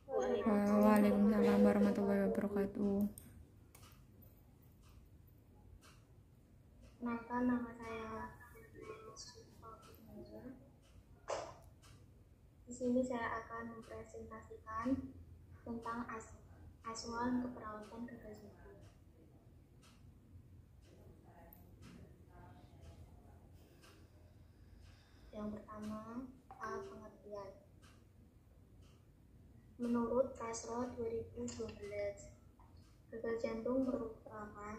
wabarakatuh. Waalaikumsalam warahmatullahi wabarakatuh. Kenalkan, nama saya Di sini saya akan mempresentasikan tentang asuhan keperawatan gagal jantung. Yang pertama, pengertian. Menurut Kasro 2012, gagal jantung merupakan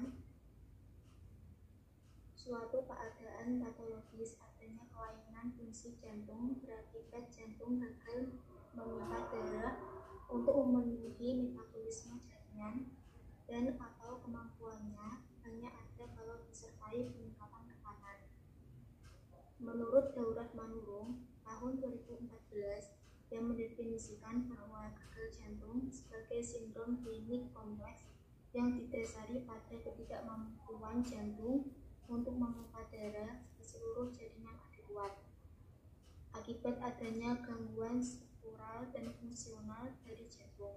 suatu keadaan patologis adanya kelainan fungsi jantung berakibat jantung gagal memompa darah untuk memenuhi metabolisme jaringan dan atau kemampuannya hanya ada kalau disertai peningkatan tekanan. Menurut Daurat Manurung tahun 2014 yang mendefinisikan bahwa gagal jantung sebagai sindrom klinik kompleks yang didasari pada ketidakmampuan jantung untuk memompa darah ke seluruh jaringan adekuat akibat adanya gangguan struktural dan fungsional dari jantung.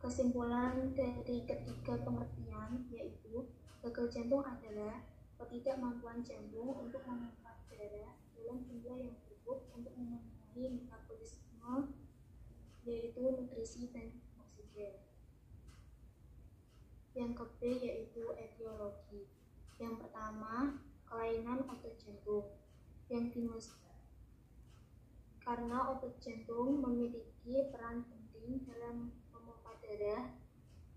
Kesimpulan dari ketiga pengertian yaitu gagal jantung adalah ketidakmampuan jantung untuk memompa darah dalam jumlah yang cukup untuk memenuhi metabolisme yaitu nutrisi dan oksigen. Yang ke-B yaitu etiologi. Yang pertama, kelainan otot jantung. Karena otot jantung memiliki peran penting dalam memompa darah.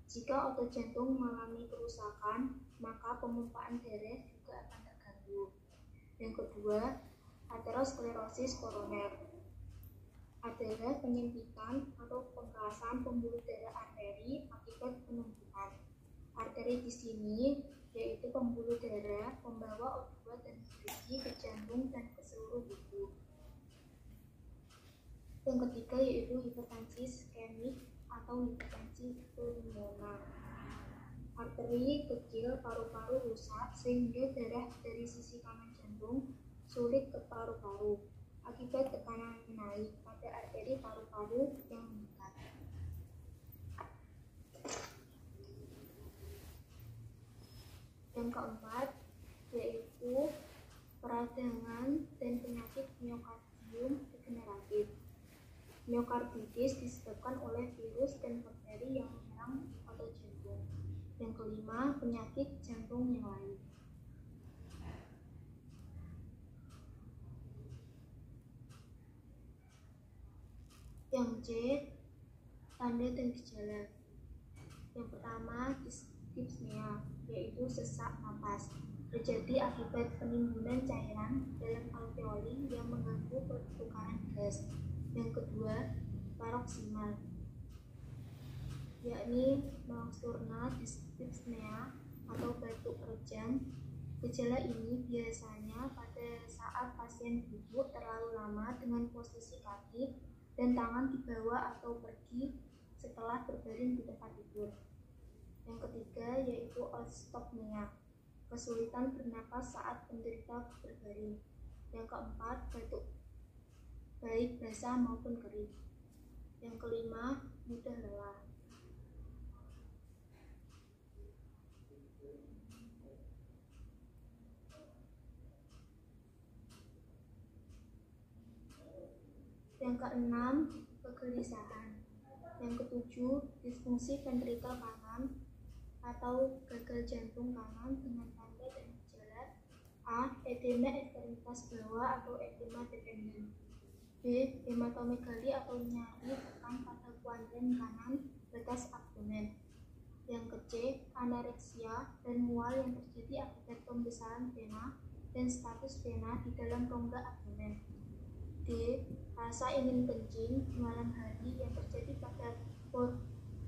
Jika otot jantung mengalami kerusakan, maka pemompaan darah juga akan terganggu. Yang kedua, aterosklerosis koroner adalah penyempitan atau pengerasan pembuluh darah arteri akibat penumpukan. Arteri di sini yaitu pembuluh darah pembawa O2 dan nutrisi ke jantung dan ke seluruh tubuh. Yang ketiga yaitu hipertensi iskemik atau hipertensi pulmoner. Arteri kecil paru-paru rusak sehingga darah dari sisi kanan jantung sulit ke paru-paru akibat tekanan naik pada arteri paru-paru yang meningkat. Yang keempat yaitu peradangan dan penyakit miokardium degeneratif. Miokarditis disebabkan oleh virus dan bakteri yang menyerang otot jantung. Yang kelima, penyakit jantung yang lain. Yang C, tanda dan gejala. Yang pertama, dyspnea, yaitu sesak napas, terjadi akibat penimbunan cairan dalam alveoli yang mengganggu pertukaran gas. Yang kedua, paroksimal, yakni nocturna dyspnea atau batuk rejang. Gejala ini biasanya pada saat pasien duduk terlalu lama dengan posisi kaki dan tangan di bawah atau pergi setelah berbaring di tempat tidur. Yang ketiga yaitu ostopnea, kesulitan bernapas saat penderita berbaring. Yang keempat, batuk baik basah maupun kering. Yang kelima, mudah lelah. Yang keenam, kegelisahan. Yang ketujuh, disfungsi ventrikel kanan atau gagal jantung kanan dengan tanda dan gejala: A. Edema ekstremitas bawah atau edema dependent. B. Hematomegali atau nyeri tekan pada kuadran kanan batas abdomen. Yang ke-C, anoreksia dan mual yang terjadi akibat pembesaran vena dan status vena di dalam rongga abdomen. D. Rasa ingin kencing di malam hari yang terjadi pada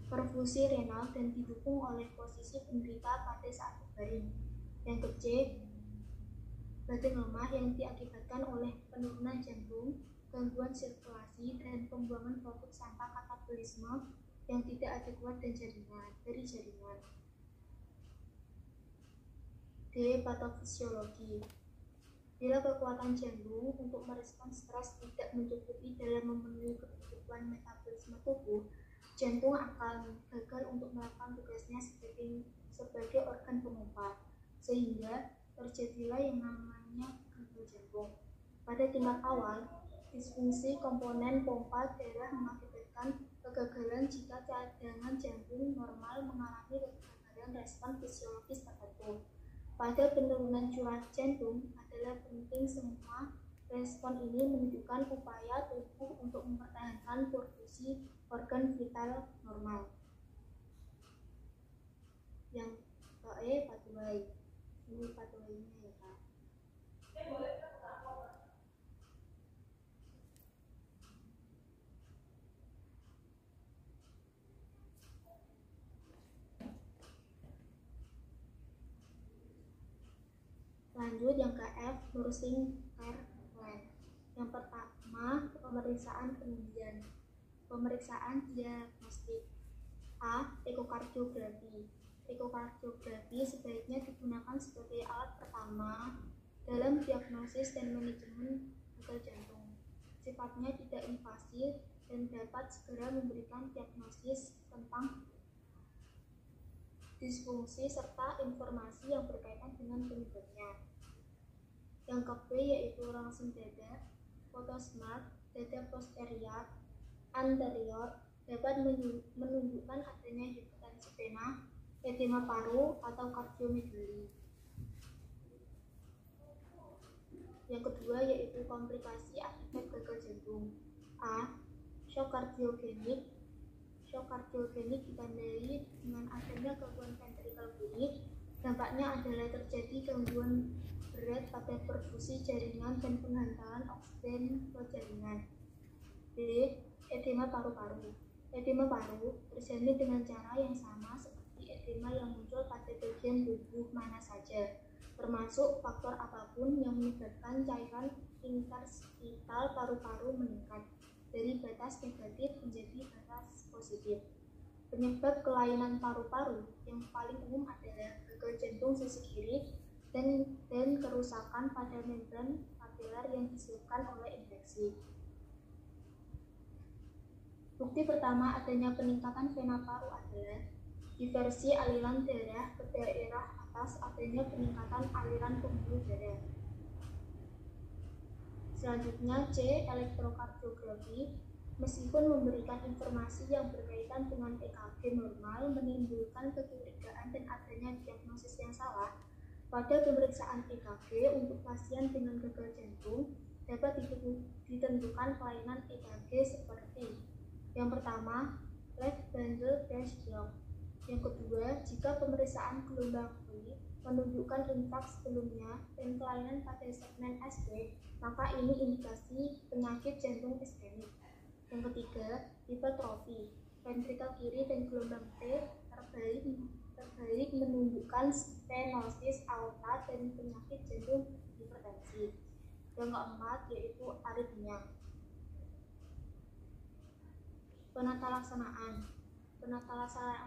perfusi renal dan didukung oleh posisi penderita pada saat berbaring. Yang ke-C, badan lemah yang diakibatkan oleh penurunan jantung, gangguan sirkulasi, dan pembuangan produk sampah katabolisme yang tidak adekuat dari jaringan. D. Patofisiologi. Bila kekuatan jantung untuk merespons stres tidak mencukupi dalam memenuhi kebutuhan metabolisme tubuh, jantung akan gagal untuk melakukan tugasnya sebagai organ pemompa, sehingga terjadilah yang namanya gagal jantung. Pada tingkat awal, disfungsi komponen pompa darah mengakibatkan kegagalan jika cadangan jantung normal mengalami kegagalan respon fisiologis tertentu. Pada penurunan curah jantung adalah penting semua respon ini menunjukkan upaya tubuh untuk mempertahankan fungsi organ vital normal. Yang ke pathway. Ini pathway-nya ya Kak. Lanjut yang ke F, nursing care plan. Yang pertama, pemeriksaan penunjang. Pemeriksaan diagnostik. A. Ekokardiografi. Ekokardiografi sebaiknya digunakan sebagai alat pertama dalam diagnosis dan manajemen gagal jantung. Sifatnya tidak invasif dan dapat segera memberikan diagnosis tentang disfungsi serta informasi yang berkaitan dengan penyebabnya. Yang ke B yaitu rongsen dada, photosmart, dada posterior, anterior dapat menunjukkan adanya hipertensi vena, edema paru, atau kardiomegali. Yang kedua yaitu komplikasi akibat gagal jantung. A. Shock kardiogenik. Shock kardiogenik ditandai dengan adanya gangguan ventrikel kiri. Dampaknya adalah terjadi gangguan berat pada perfusi jaringan dan penghantaran oksigen ke jaringan. B. Edema paru-paru. Edema paru terjadi dengan cara yang sama seperti edema yang muncul pada bagian tubuh mana saja, termasuk faktor apapun yang menyebabkan cairan interstital paru-paru meningkat dari batas negatif menjadi batas positif. Penyebab kelainan paru-paru yang paling umum adalah gagal jantung sisi kiri dan kerusakan pada membran papilar yang disebabkan oleh infeksi. Bukti pertama adanya peningkatan vena paru adalah diversi aliran darah ke daerah atas adanya peningkatan aliran pembuluh darah. Selanjutnya C. Elektrokardiografi. Meskipun memberikan informasi yang berkaitan dengan EKG normal menimbulkan kecurigaan dan adanya diagnosis yang salah, pada pemeriksaan EKG untuk pasien dengan gagal jantung dapat ditentukan kelainan EKG seperti yang pertama, left bundle branch block. Yang kedua, jika pemeriksaan gelombang V menunjukkan infaks sebelumnya dan kelainan pada segmen ST, maka ini indikasi penyakit jantung iskemik. Yang ketiga, hipertrofi. Ventrikel kiri dan gelombang T terbalik menunjukkan stenosis aorta dan penyakit jantung hipertensi. Yang keempat yaitu aritmia. Penata laksanaan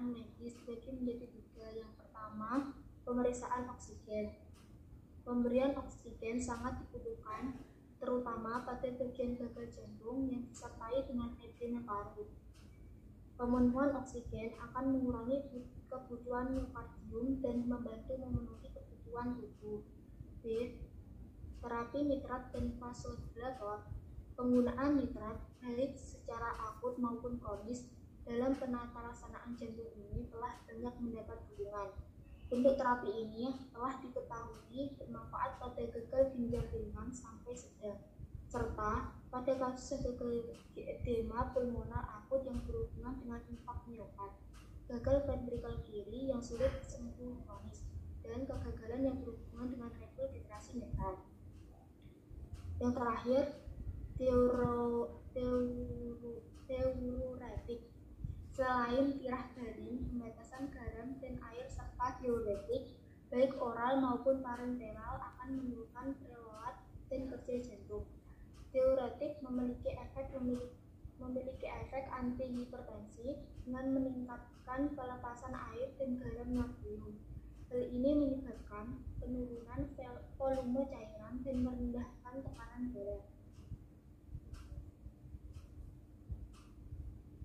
medis dibagi menjadi tiga. Yang pertama, pemeriksaan oksigen. Pemberian oksigen sangat dibutuhkan, terutama pada bagian gagal jantung yang disertai dengan edema paru. Pemenuhan oksigen akan mengurangi kebutuhan miokardium dan membantu memenuhi kebutuhan tubuh. B. Terapi nitrat dan vasodilator. Penggunaan nitrat baik secara akut maupun kronis dalam penata laksanaan jantung ini telah banyak mendapat dukungan. Bentuk terapi ini telah diketahui bermanfaat pada gagal ginjal ringan sampai sedang, serta pada kasus gagal edema pulmoner akut yang berhubungan dengan infak miokard, gagal ventrikel kiri yang sulit sembuh kronis, dan kegagalan yang berhubungan dengan refiltrasi netral. Yang terakhir, diuretik. Selain tirah garing, pembatasan garam dan air serta diuretik, baik oral maupun parenteral akan menurunkan preload dan kerja jantung. Diuretik memiliki efek antihipertensi dengan meningkatkan pelepasan air dan garam natrium. Hal ini menyebabkan penurunan volume cairan dan merendahkan tekanan darah.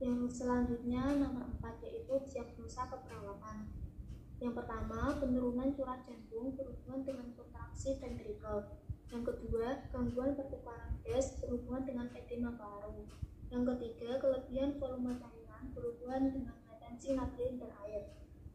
Yang selanjutnya nomor 4 yaitu diagnosa keperawatan. Yang pertama, penurunan curah jantung berhubungan dengan kontraksi ventrikel. Yang kedua, gangguan pertukaran gas berhubungan dengan edema paru. Yang ketiga, kelebihan volume cairan berhubungan dengan retensi natrium dan air.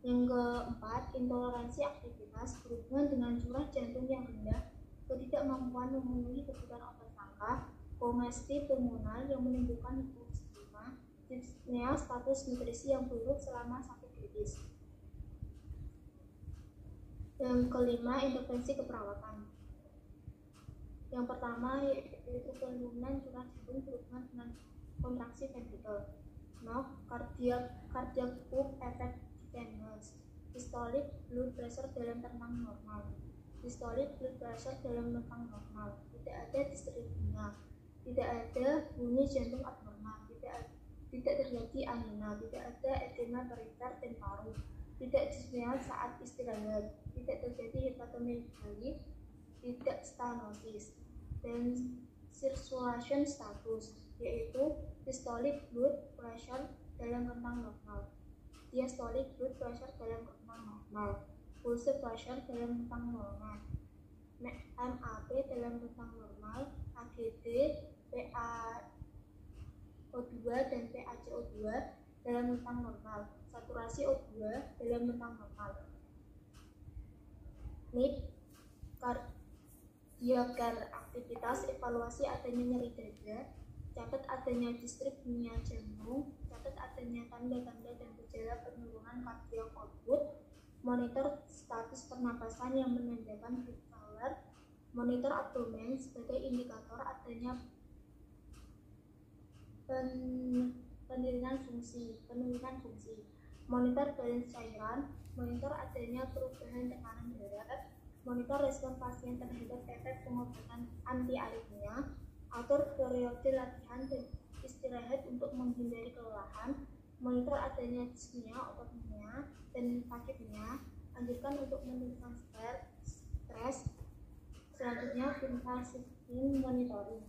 Yang keempat, intoleransi aktivitas berhubungan dengan curah jantung yang rendah, ketidakmampuan memenuhi kebutuhan obat tangkap, kongesti pulmonar yang menimbulkan hipoksema, dyspnea, status nutrisi yang buruk selama sakit kritis. Yang kelima, intervensi keperawatan. Yang pertama yaitu penurunan curah jantung berhubungan dengan kontraksi ventrikel. Cardiac pump effectiveness. Systolic blood pressure dalam rentang normal. Systolic blood pressure dalam rentang normal. Tidak ada distripnia. Tidak ada bunyi jantung abnormal. Tidak terjadi angina. Tidak ada edema perifer dan paru. Tidak dyspnea saat istirahat. Tidak terjadi hepatomegaly. Tidak stenosis. Dan circulation status yaitu systolic blood pressure dalam rentang normal, diastolic blood pressure dalam rentang normal, pulse pressure dalam rentang normal, MAP dalam rentang normal, AGD, PaO2 dan PaCO2 dalam rentang normal, saturasi O2 dalam rentang normal. NIT Cardiac aktivitas, evaluasi adanya nyeri dada, catat adanya distripnia jantung, catat adanya tanda-tanda dan gejala penurunan cardiac output, monitor status pernapasan yang menandakan heart failure, monitor abdomen sebagai indikator adanya penurunan fungsi, monitor balance cairan, monitor adanya perubahan tekanan darah, monitor respon pasien terhadap efek pengobatan anti-aritmia, atur periode latihan dan istirahat untuk menghindari kelelahan, monitor adanya dyspnea, otopnea, dan takipnea, anjurkan untuk menurunkan stres. Selanjutnya, invasive monitoring.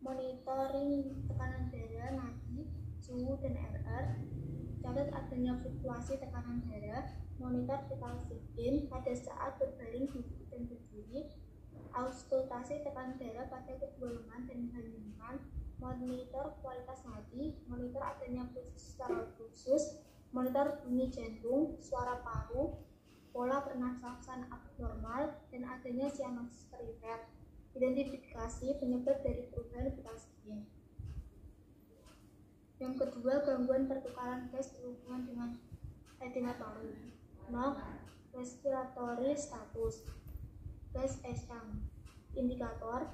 Monitoring tekanan darah, nadi, suhu, dan RR. Catat adanya fluktuasi tekanan darah, monitor vital sign pada saat berbaring duduk dan berdiri, auskultasi tekanan darah pada kedua lengan dan bandingkan, monitor kualitas nadi, monitor adanya pulsus secara khusus, monitor bunyi jantung, suara paru, pola pernafasan abnormal, dan adanya cyanosis perifer. Identifikasi penyebab dari perubahan vital sign. Yang kedua, gangguan pertukaran gas berhubungan dengan edema paru. Respiratory status, gas esam, indikator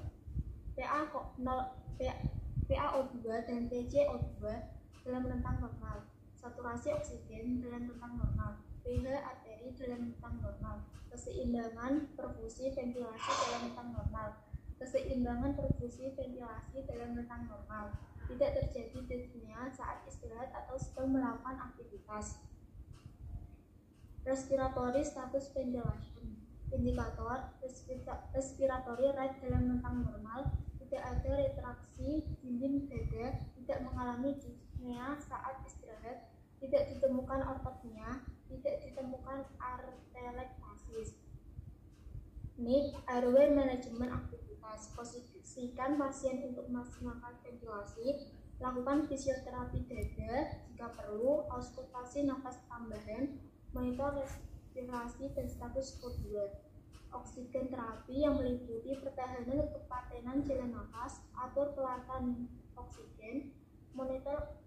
PaO2 dan PaCO2 dalam rentang normal, saturasi oksigen dalam rentang normal, pH arteri dalam rentang normal, keseimbangan perfusi ventilasi dalam rentang normal, dalam rentang normal, tidak terjadi dyspnea saat istirahat atau sedang melakukan aktivitas. Respiratory status ventilation, indikator respiratory rate dalam rentang normal, tidak ada retraksi dinding dada, tidak mengalami dyspnea saat istirahat, tidak ditemukan ortopnea, tidak ditemukan atelektasis. NIC airway management aktivitas, posisikan pasien untuk memaksimalkan ventilasi, lakukan fisioterapi dada jika perlu, auskultasi nafas tambahan, monitor respirasi dan status O2, oksigen terapi yang meliputi pertahanan kepatenan jalan nafas, atur pelatan oksigen, monitor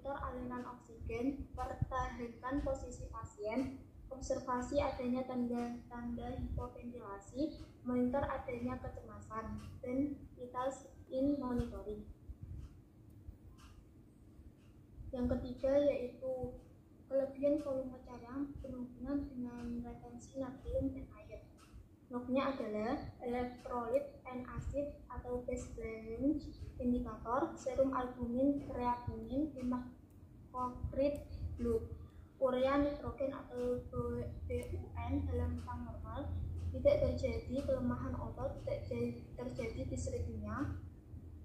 aliran oksigen, pertahankan posisi pasien, observasi adanya tanda-tanda hipoventilasi, monitor adanya kecemasan, dan vital sign monitoring. Yang ketiga yaitu kelebihan volume cairan berhubungan dengan retensi natrium dan air. NOC-nya adalah electrolyte and acid atau base balance indikator, serum albumin, kreatinin, hematokrit blood. urea, nitrogen atau BUN dalam rentang normal, tidak terjadi kelemahan otot, tidak terjadi dislipidemia,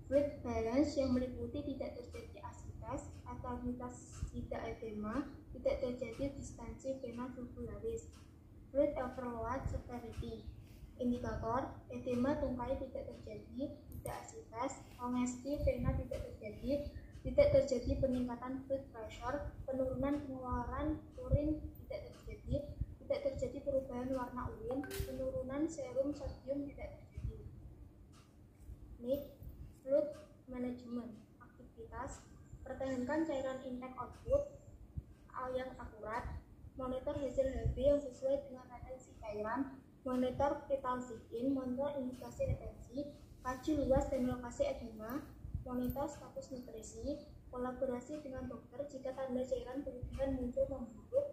fluid balance yang meliputi tidak terjadi asitas, stabilitas tidak edema, tidak terjadi distensi vena jugularis, fluid overload severity. Indikator edema tungkai tidak terjadi, tidak asitas, kongesti vena tidak terjadi peningkatan fluid pressure, penurunan pengeluaran urin tidak terjadi perubahan warna urin, penurunan serum sodium tidak terjadi. Need fluid management aktivitas, pertahankan cairan intake output yang akurat, monitor hasil HB yang sesuai dengan retensi cairan, monitor vital sign, monitor indikasi retensi, kaji luas dan lokasi edema, monitor status nutrisi, kolaborasi dengan dokter jika tanda cairan berlebihan muncul memburuk,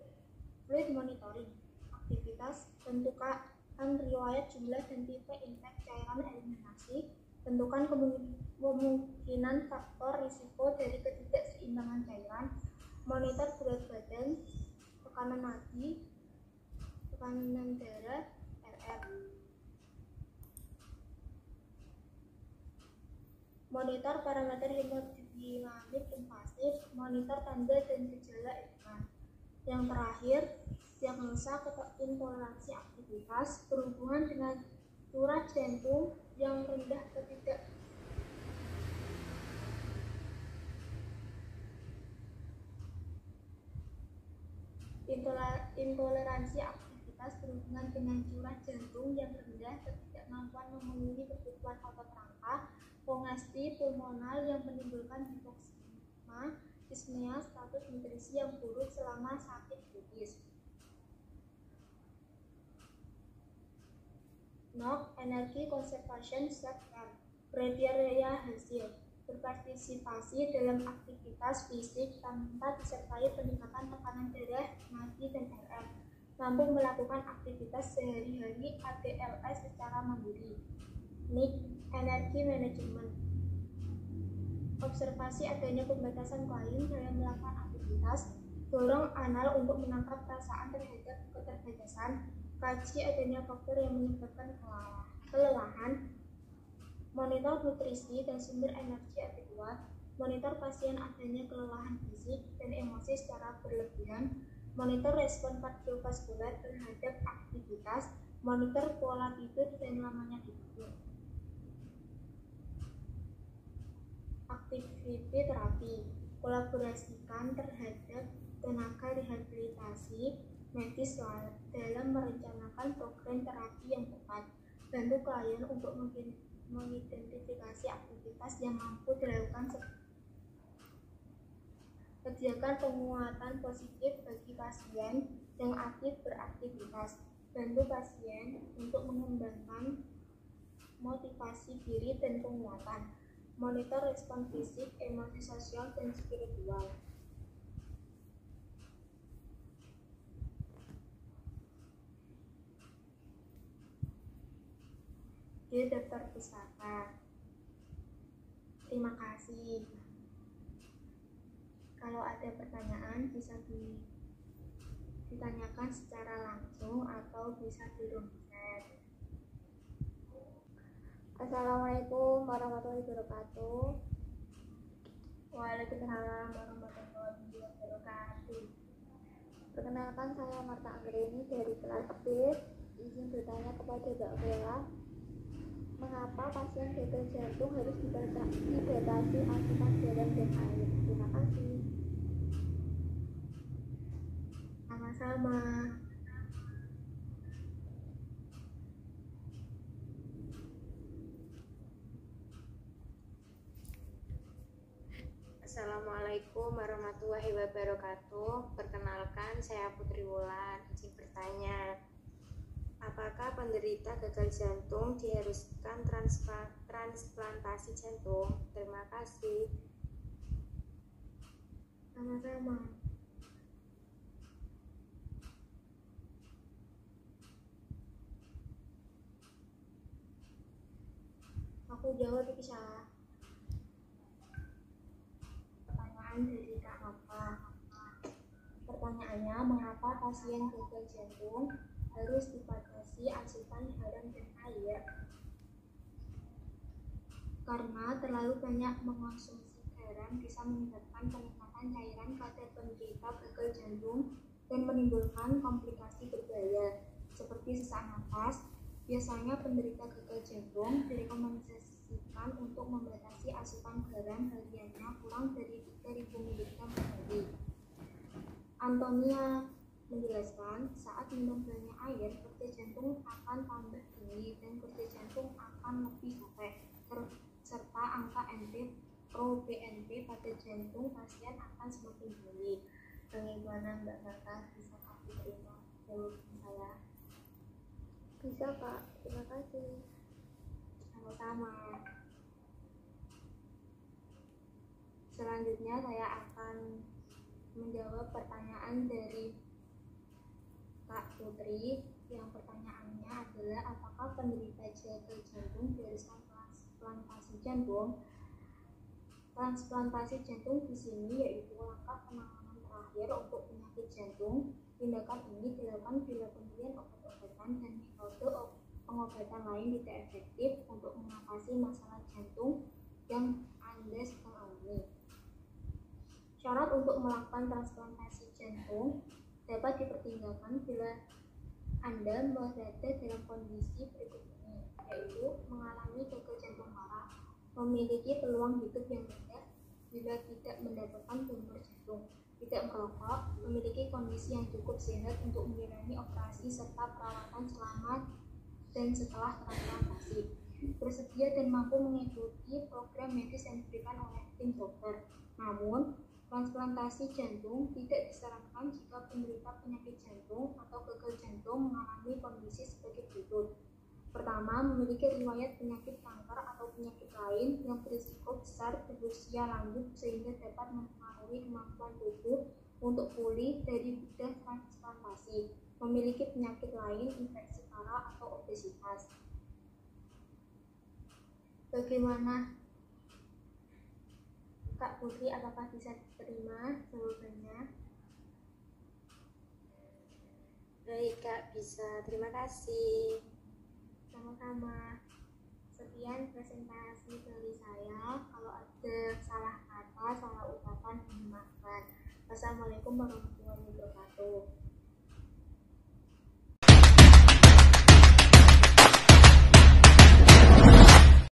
fluid monitoring aktivitas, tentukan riwayat jumlah dan tipe intake cairan eliminasi, tentukan kemungkinan faktor risiko dari ketidakseimbangan cairan, monitor berat badan, tekanan nadi, tekanan darah, RR. Monitor parameter hemodinamik invasif, monitor tanda dan gejala edema. Yang terakhir, diagnosa intoleransi aktivitas berhubungan dengan curah jantung yang rendah intoleransi aktivitas berhubungan dengan curah jantung yang rendah, ketidakmampuan memenuhi kebutuhan otot rangka, kongesti pulmonal yang menimbulkan hipoksema, dyspnea, status nutrisi yang buruk selama sakit kritis. NOC, Energy Conservation Self-Care, kriteria hasil, berpartisipasi dalam aktivitas fisik tanpa disertai peningkatan tekanan darah, nadi, dan RR, mampu melakukan aktivitas sehari-hari ADLS secara mandiri. NIC, Energy Management, observasi adanya pembatasan klien dalam melakukan aktivitas, dorong anal untuk menangkap perasaan terhadap keterbatasan, kaji adanya faktor yang menyebabkan kelelahan, monitor nutrisi dan sumber energi adekuat, monitor pasien adanya kelelahan fisik dan emosi secara berlebihan, monitor respon kardiovaskuler terhadap aktivitas, monitor pola tidur dan lamanya tidur. Activity terapi, kolaborasikan terhadap tenaga rehabilitasi medis dalam merencanakan program terapi yang tepat, bantu klien untuk mengidentifikasi aktivitas yang mampu dilakukan, sediakan penguatan positif bagi pasien yang aktif beraktivitas, bantu pasien untuk mengembangkan motivasi diri dan penguatan, monitor respon fisik, emosi, sosial, dan spiritual. Dia daftar pusaka. Terima kasih. Kalau ada pertanyaan bisa ditanyakan secara langsung atau bisa di room chat. Assalamualaikum warahmatullahi wabarakatuh. Waalaikumsalam warahmatullahi wabarakatuh. Perkenalkan, saya Marta Anggreni dari kelas B. Izin bertanya kepada Mbak Bella, mengapa pasien gagal jantung harus dibatasi asupan garam dan air? Terima kasih. Sama-sama. Assalamualaikum warahmatullahi wabarakatuh. Perkenalkan, saya Putri Wulan. Izin bertanya, apakah penderita gagal jantung diharuskan transplantasi jantung? Terima kasih. Sama-sama. Aku jawab bisa. Pertanyaan dari Kak Nova. Pertanyaan Misalnya, mengapa pasien gagal jantung harus dibatasi asupan garam dan air? Karena terlalu banyak mengonsumsi garam bisa menyebabkan peningkatan cairan pada penderita gagal jantung dan menimbulkan komplikasi berbahaya seperti sesak napas. Biasanya penderita gagal jantung direkomendasikan untuk membatasi asupan garam hariannya kurang dari 3.000 mg per hari. Antonia menjelaskan, saat minum banyak air, kerja jantung akan tambah tinggi dan kerja jantung akan lebih capek, serta angka NT-proBNP pada jantung pasien akan semakin tinggi. Bagaimana Mbak Maka, bisa kasih terima jawaban saya? Bisa Kak, terima kasih. Sama-sama. Selanjutnya saya akan menjawab pertanyaan dari Kak Putri. Yang pertanyaannya adalah, apakah penderita gagal jantung diharuskan transplantasi jantung? Transplantasi jantung di sini yaitu langkah penanganan terakhir untuk penyakit jantung. Tindakan ini dilakukan bila pemberian obat-obatan dan metode pengobatan lain tidak efektif untuk mengatasi masalah jantung yang Anda sedang alami. Syarat untuk melakukan transplantasi jantung dapat dipertimbangkan bila Anda berada dalam kondisi berikut ini, yaitu mengalami gagal jantung parah, memiliki peluang hidup yang rendah bila tidak mendapatkan donor jantung, tidak merokok, memiliki kondisi yang cukup sehat untuk menjalani operasi serta perawatan selama dan setelah transplantasi, bersedia dan mampu mengikuti program medis yang diberikan oleh tim dokter. Namun, transplantasi jantung tidak disarankan jika penderita penyakit jantung atau gagal jantung mengalami kondisi sebagai berikut. Pertama, memiliki riwayat penyakit kanker atau penyakit lain yang berisiko besar berusia lanjut sehingga dapat mempengaruhi kemampuan tubuh untuk pulih dari bedah transplantasi, memiliki penyakit lain, infeksi parah atau obesitas. Bagaimana Kak Putri, apakah bisa diterima jawabannya? Baik Kak, bisa. Terima kasih. Sama-sama. Sekian presentasi dari saya. Kalau ada salah kata, salah ucapan, mohon maaf. Wassalamualaikum warahmatullahi wabarakatuh.